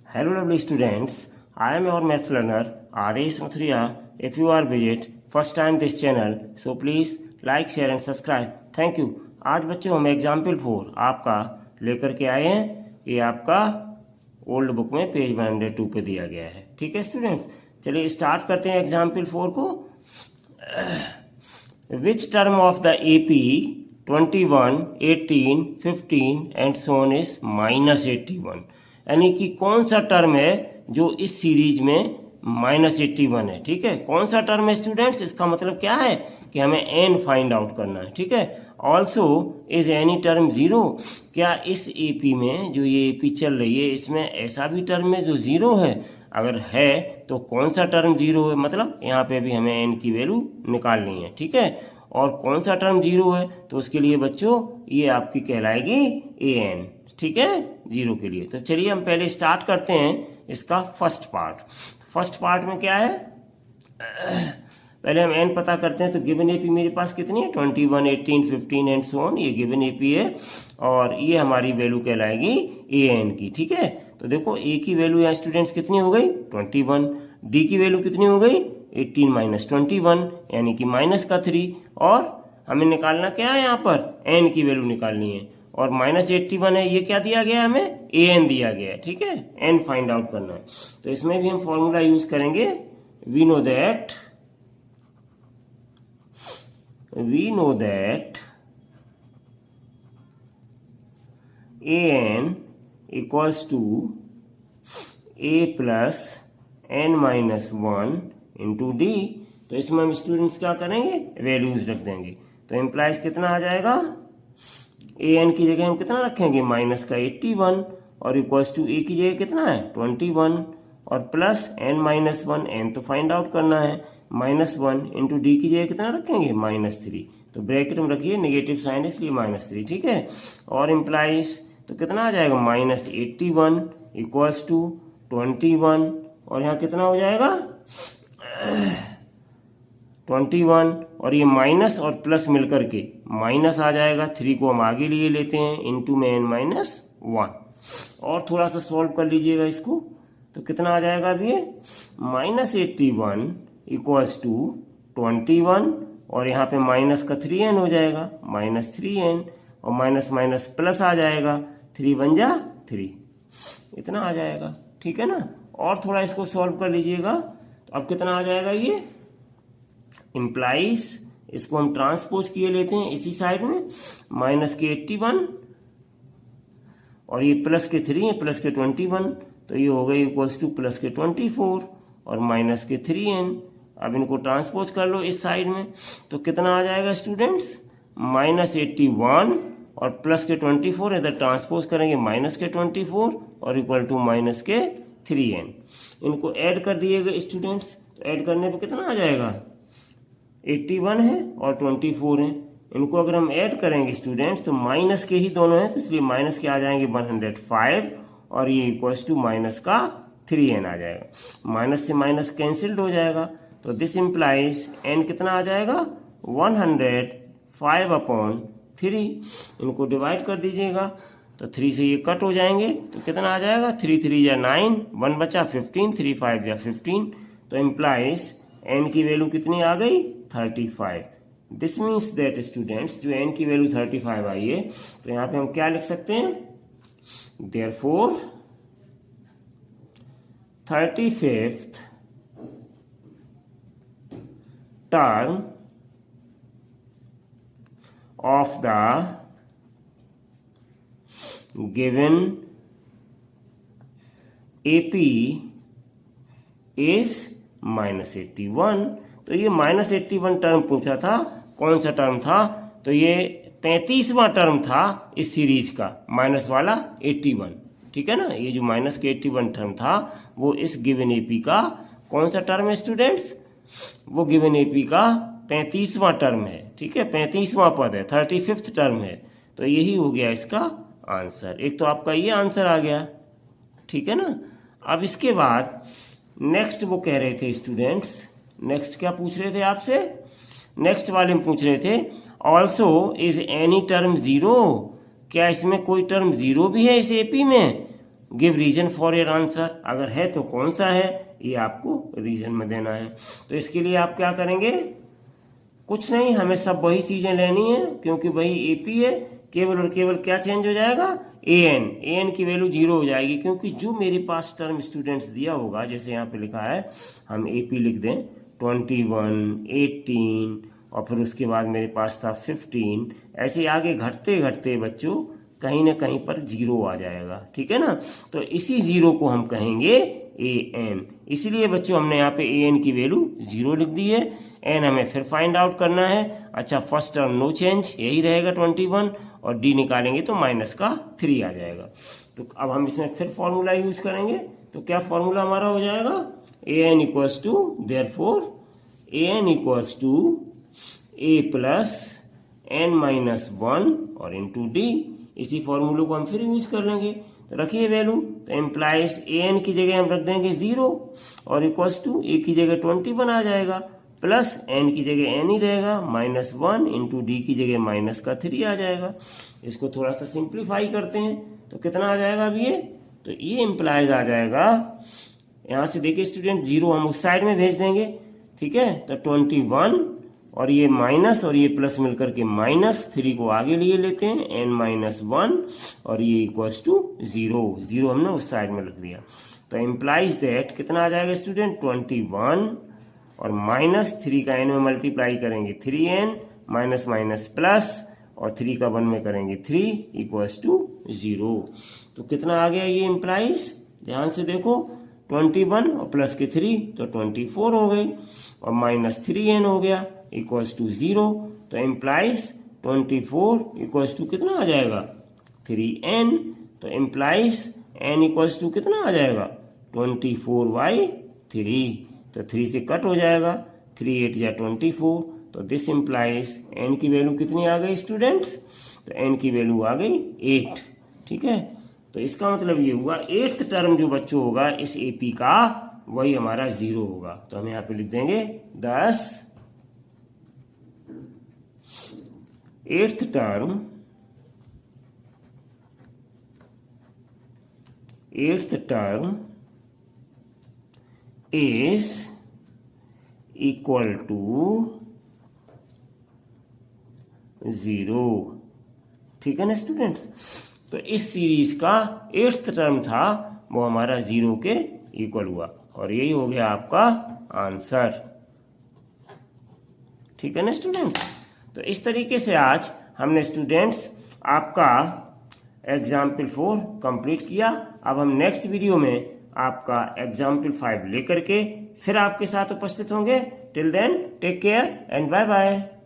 Hello lovely students, I am your maths learner Adesh Mathuriya. If you are visit first time this channel, so please like, share and subscribe. Thank you. आज बच्चों हम example 4 आपका लेकर के आए हैं। ये आपका ओल्ड बुक में पेज 102 पे दिया गया है। ठीक है स्टूडेंट्स, चलिए स्टार्ट करते हैं एग्जाम्पल 4 को। Which term of the AP 21, 18, 15 and so on is -81, यानी कि कौन सा टर्म है जो इस सीरीज में -81 है। ठीक है, कौन सा टर्म है स्टूडेंट्स, इसका मतलब क्या है कि हमें n फाइंड आउट करना है। ठीक है, also is any term zero, क्या इस AP में जो ये AP चल रही है इसमें ऐसा भी टर्म है जो जीरो है? अगर है तो कौन सा टर्म जीरो है, मतलब यहाँ पे भी हमें n की वैल्यू निकालनी है। ठीक है, और कौन सा टर्म जीरो है तो उसके लिए बच्चों ये आपकी कहलाएगी an। ठीक है, जीरो के लिए। तो चलिए हम पहले स्टार्ट करते हैं इसका फर्स्ट पार्ट। फर्स्ट पार्ट में क्या है, पहले हम n पता करते हैं। तो गिवन AP मेरे पास कितनी है, 21, 18, 15 एंड सो ऑन, ये गिवन AP है और ये हमारी वैल्यू कहलाएगी an की। ठीक है, तो देखो a की वैल्यू यहाँ स्टूडेंट्स कितनी हो गई 21, d की वैल्यू कितनी हो गई 18 माइनस 21 यानी कि माइनस का 3, और हमें निकालना क्या है यहाँ पर n की वैल्यू निकालनी है, और -81 है, ये क्या दिया गया है हमें, an दिया गया है। ठीक है, n फाइंड आउट करना है। तो इसमें भी हम फॉर्मूला यूज करेंगे। We know that an equals to a plus n minus 1 into D. तो इसमें हम स्टूडेंट्स क्या करेंगे, वैल्यूज रख देंगे। तो इम्प्लाइज कितना आ जाएगा, an की जगह हम कितना रखेंगे माइनस का 81, और इक्वल्स टू a की जगह कितना है 21, और प्लस n माइनस 1, n तो फाइंड आउट करना है, -1 इंटू डी की जगह कितना रखेंगे -3। तो ब्रैकेट में रखिए, नेगेटिव साइन इसलिए -3। ठीक है, और इम्प्लाइज तो कितना आ जाएगा -81 इक्वल्स टू 21, और यहाँ कितना हो जाएगा 21, और ये माइनस और प्लस मिलकर के माइनस आ जाएगा। 3 को हम आगे लिए लेते हैं, इंटू में n-1, और थोड़ा सा सॉल्व कर लीजिएगा इसको। तो कितना आ जाएगा अभी ये -81 इक्वल्स टू 21, और यहाँ पे माइनस का 3n हो जाएगा, -3n, और माइनस माइनस प्लस आ जाएगा, 3 बन जा 3, इतना आ जाएगा। ठीक है ना, और थोड़ा इसको सॉल्व कर लीजिएगा। तो अब कितना आ जाएगा ये इम्प्लाइज, इसको हम ट्रांसपोज किए लेते हैं इसी साइड में, माइनस के 81 और ये प्लस के 3 है, प्लस के 21, तो ये हो गई इक्वल्स टू प्लस के 24 और माइनस के 3n। अब इनको ट्रांसपोज कर लो इस साइड में, तो कितना आ जाएगा स्टूडेंट्स -81 और प्लस के 24, इधर ट्रांसपोज करेंगे माइनस के 24 और इक्वल टू माइनस के 3n। इनको ऐड कर दिएगा स्टूडेंट्स, तो ऐड करने पे कितना आ जाएगा 81 है और 24 है। इनको अगर हम ऐड करेंगे स्टूडेंट्स तो माइनस के ही दोनों हैं, तो इसलिए माइनस के आ जाएंगे 105, और ये इक्वल्स टू माइनस का 3n आ जाएगा। माइनस से माइनस कैंसिल्ड हो जाएगा, तो दिस इम्प्लाइज n कितना आ जाएगा 105/3। इनको डिवाइड कर दीजिएगा, तो 3 से ये कट हो जाएंगे, तो कितना आ जाएगा 3 3 या 9, 1 बचा 15, 3 5 या 15। तो इम्प्लाइज n की वैल्यू कितनी आ गई 35। दिस मीन्स दैट स्टूडेंट्स जो n की वैल्यू 35 आई है, तो यहाँ पे हम क्या लिख सकते हैं, therefore 35th term of the given AP is -81। तो ये -81 टर्म पूछा था, कौन सा टर्म था, तो ये 35वां टर्म था इस सीरीज का, माइनस वाला 81। ठीक है ना, ये जो माइनस के 81 टर्म था वो इस गिवन AP का कौन सा टर्म है स्टूडेंट्स, वो गिवन AP का 35वां टर्म है। ठीक है, 35वां पद है, 35th टर्म है, तो यही हो गया इसका आंसर। एक तो आपका ये आंसर आ गया। ठीक है ना, अब इसके बाद नेक्स्ट वो कह रहे थे स्टूडेंट्स, नेक्स्ट क्या पूछ रहे थे आपसे, नेक्स्ट वाले में पूछ रहे थे also is any term zero, क्या इसमें कोई टर्म जीरो भी है इस AP में? Give reason for your answer, अगर है तो कौन सा है ये आपको रीजन में देना है। तो इसके लिए आप क्या करेंगे, कुछ नहीं, हमें सब वही चीजें लेनी है क्योंकि वही एपी है, केवल और केवल क्या चेंज हो जाएगा, एन की वैल्यू 0 हो जाएगी, क्योंकि जो मेरे पास टर्म स्टूडेंट्स दिया होगा, जैसे यहाँ पे लिखा है हम एपी लिख दें 21, 18 और फिर उसके बाद मेरे पास था 15, ऐसे आगे घटते घटते बच्चों कहीं ना कहीं पर 0 आ जाएगा, ठीक है ना। तो इसी 0 को हम कहेंगे एन, इसीलिए बच्चों हमने यहाँ पे एन की वैल्यू 0 लिख दी है। एन हमें फिर फाइंड आउट करना है। अच्छा, फर्स्ट टर्म नो चेंज यही रहेगा 21 और डी निकालेंगे तो माइनस का 3 आ जाएगा। तो अब हम इसमें फिर फॉर्मूला यूज करेंगे, तो क्या फॉर्मूला हमारा हो जाएगा, A N equals to therefore A N equals to A plus N minus 1 और इंटू डी। इसी फॉर्मूले को हम फिर यूज कर लेंगे, तो रखिए वैल्यू, तो एम्प्लाइज ए एन की जगह हम रख देंगे 0 और इक्वल्स टू ए की जगह 21 आ जाएगा, प्लस एन की जगह एन ही रहेगा, माइनस 1 इंटू डी की जगह माइनस का 3 आ जाएगा। इसको थोड़ा सा सिंप्लीफाई करते हैं तो कितना आ जाएगा अब ये, तो ये एम्प्लाइज आ जाएगा, यहाँ से देखिए स्टूडेंट 0 हम उस साइड में भेज देंगे, ठीक है। तो 21 और ये माइनस और ये प्लस मिलकर के -3 को आगे लिए लेते हैं, n माइनस 1 और ये इक्वल्स टू 0 हमने उस साइड में लिख दिया। तो इम्प्लाइज दैट कितना आ जाएगा स्टूडेंट, 21 और -3 का n में मल्टीप्लाई करेंगे 3n माइनस माइनस प्लस और 3 का 1 में करेंगे 3 इक्वल्स टू 0। तो कितना आ गया ये इम्प्लाइज, ध्यान से देखो, 21 और प्लस के 3 तो 24 हो गई और माइनस 3n हो गया इक्वल्स टू 0। तो इम्प्लाइज 24 इक्वल्स टू कितना आ जाएगा, 3n। तो इम्प्लाइज n इक्वल्स टू कितना आ जाएगा, 24/3। तो 3 से कट हो जाएगा, 3 8 या 24। तो दिस इम्प्लाइज n की वैल्यू कितनी आ गई स्टूडेंट्स, तो n की वैल्यू आ गई 8, ठीक है। तो इसका मतलब ये हुआ 8th टर्म जो बच्चों होगा इस एपी का वही हमारा 0 होगा। तो हम यहाँ पे लिख देंगे 10 8th term is equal to 0, ठीक है ना स्टूडेंट्स। तो इस सीरीज का 8th टर्म था वो हमारा 0 के इक्वल हुआ और यही हो गया आपका आंसर, ठीक है ना स्टूडेंट्स। तो इस तरीके से आज हमने स्टूडेंट्स आपका एग्जाम्पल 4 कंप्लीट किया। अब हम नेक्स्ट वीडियो में आपका एग्जाम्पल 5 लेकर के फिर आपके साथ उपस्थित होंगे। Till then take care and bye bye.